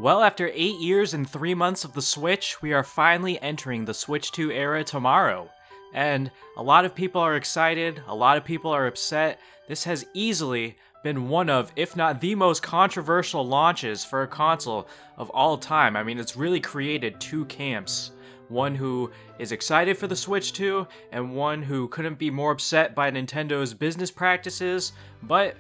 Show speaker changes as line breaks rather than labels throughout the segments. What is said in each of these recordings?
Well, after 8 years and 3 months of the Switch, we are finally entering the Switch 2 era tomorrow. And a lot of people are excited, a lot of people are upset. This has easily been one of, if not the most controversial launches for a console of all time. I mean, it's really created two camps. One who is excited for the Switch 2, and one who couldn't be more upset by Nintendo's business practices. But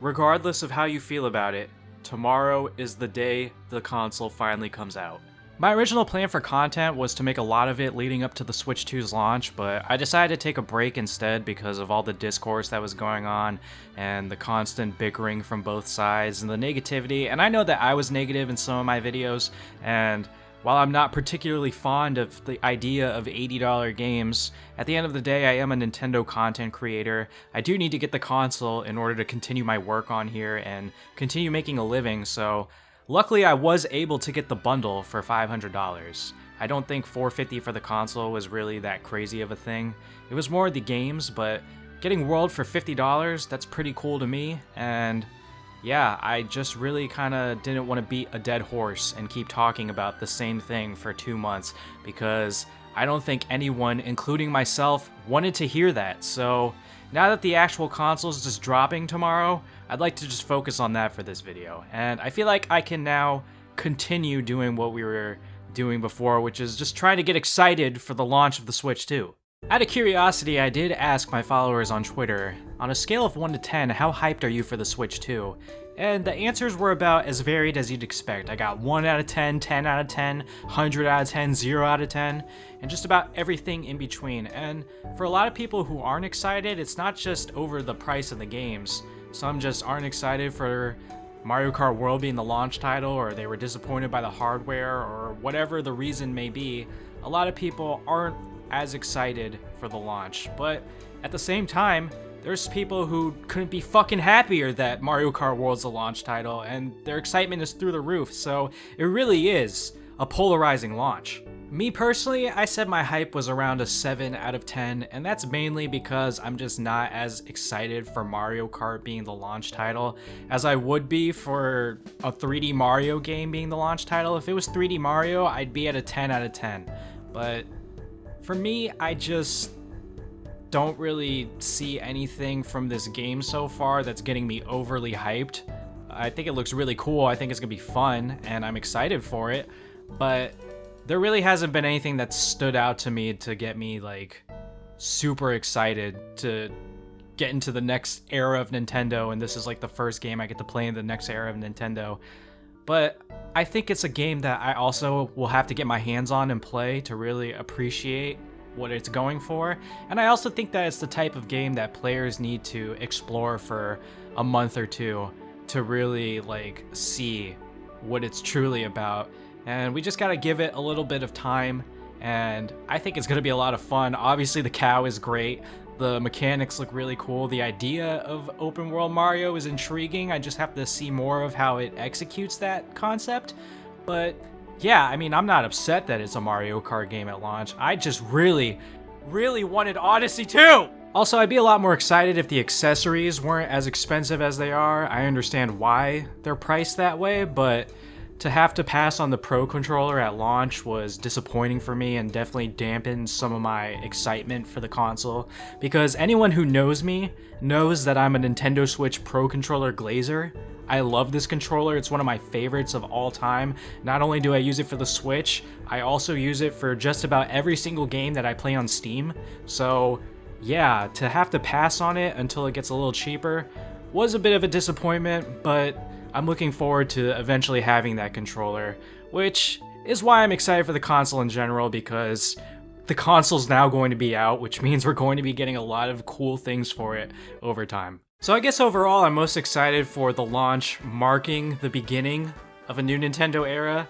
regardless of how you feel about it, tomorrow is the day the console finally comes out. My original plan for content was to make a lot of it leading up to the Switch 2's launch, but I decided to take a break instead because of all the discourse that was going on and the constant bickering from both sides and the negativity. And I know that I was negative in some of my videos, and while I'm not particularly fond of the idea of $80 games, at the end of the day I am a Nintendo content creator. I do need to get the console in order to continue my work on here and continue making a living, so luckily I was able to get the bundle for $500. I don't think $450 for the console was really that crazy of a thing. It was more the games, but getting World for $50, that's pretty cool to me, and yeah, I just really kind of didn't want to beat a dead horse and keep talking about the same thing for 2 months, because I don't think anyone, including myself, wanted to hear that. So now that the actual console is just dropping tomorrow, I'd like to just focus on that for this video. And I feel like I can now continue doing what we were doing before, which is just trying to get excited for the launch of the Switch 2. Out of curiosity, I did ask my followers on Twitter, on a scale of 1 to 10, how hyped are you for the Switch 2? And the answers were about as varied as you'd expect. I got 1 out of 10, 10 out of 10, 100 out of 10, 0 out of 10, and just about everything in between. And for a lot of people who aren't excited, it's not just over the price of the games. Some just aren't excited for Mario Kart World being the launch title, or they were disappointed by the hardware, or whatever the reason may be. A lot of people aren't as excited for the launch, but at the same time, there's people who couldn't be fucking happier that Mario Kart World's the launch title, and their excitement is through the roof, so it really is a polarizing launch. Me personally, I said my hype was around a 7 out of 10, and that's mainly because I'm just not as excited for Mario Kart being the launch title as I would be for a 3D Mario game being the launch title. If it was 3D Mario, I'd be at a 10 out of 10, but for me, I just don't really see anything from this game so far that's getting me overly hyped. I think it looks really cool, I think it's gonna be fun, and I'm excited for it, but there really hasn't been anything that stood out to me to get me like super excited to get into the next era of Nintendo, and this is like the first game I get to play in the next era of Nintendo. But I think it's a game that I also will have to get my hands on and play to really appreciate what it's going for. And I also think that it's the type of game that players need to explore for a month or two to really like see what it's truly about. And we just gotta give it a little bit of time, and I think it's gonna be a lot of fun. Obviously the cow is great. The mechanics look really cool. The idea of open world Mario is intriguing. I just have to see more of how it executes that concept. But yeah, I mean, I'm not upset that it's a Mario Kart game at launch. I just really wanted Odyssey 2! Also, I'd be a lot more excited if the accessories weren't as expensive as they are. I understand why they're priced that way, but to have to pass on the Pro Controller at launch was disappointing for me and definitely dampened some of my excitement for the console, because anyone who knows me knows that I'm a Nintendo Switch Pro Controller glazer. I love this controller, it's one of my favorites of all time. Not only do I use it for the Switch, I also use it for just about every single game that I play on Steam. So yeah, to have to pass on it until it gets a little cheaper was a bit of a disappointment, but I'm looking forward to eventually having that controller, which is why I'm excited for the console in general, because the console's now going to be out, which means we're going to be getting a lot of cool things for it over time. So I guess overall I'm most excited for the launch marking the beginning of a new Nintendo era.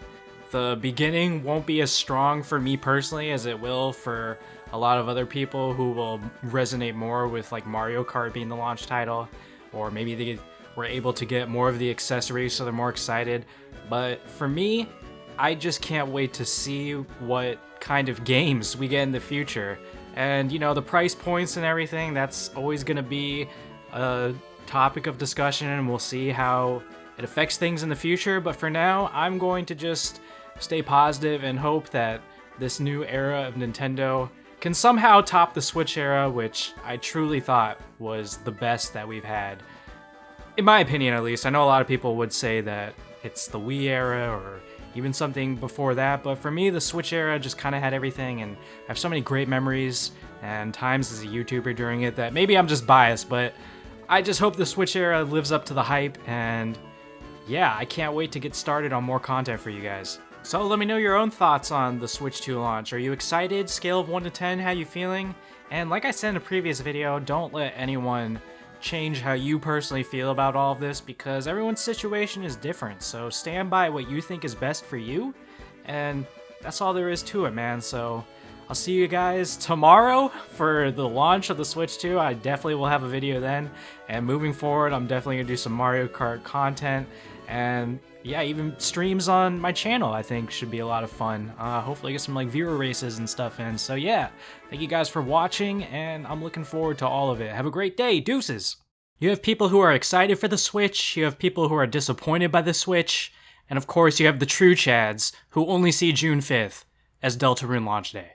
The beginning won't be as strong for me personally as it will for a lot of other people who will resonate more with like Mario Kart being the launch title, or maybe they were able to get more of the accessories so they're more excited. But for me, I just can't wait to see what kind of games we get in the future. And you know, the price points and everything, that's always gonna be a topic of discussion, and we'll see how it affects things in the future, but for now, I'm going to just stay positive and hope that this new era of Nintendo can somehow top the Switch era, which I truly thought was the best that we've had. In my opinion, at least. I know a lot of people would say that it's the Wii era or even something before that, but for me, the Switch era just kind of had everything, and I have so many great memories and times as a YouTuber during it that maybe I'm just biased, but I just hope the Switch era lives up to the hype, and yeah, I can't wait to get started on more content for you guys. So let me know your own thoughts on the Switch 2 launch. Are you excited? Scale of 1 to 10, how you feeling? And like I said in a previous video, don't let anyone change how you personally feel about all of this, because everyone's situation is different. So stand by what you think is best for you, and that's all there is to it, man. So I'll see you guys tomorrow for the launch of the Switch 2. I definitely will have a video then, and moving forward, I'm definitely gonna do some Mario Kart content, and yeah, even streams on my channel I think should be a lot of fun. Hopefully get some like viewer races and stuff in. So yeah, thank you guys for watching, and I'm looking forward to all of it. Have a great day, deuces! You have people who are excited for the Switch, you have people who are disappointed by the Switch, and of course you have the true Chads who only see June 5th as Deltarune launch day.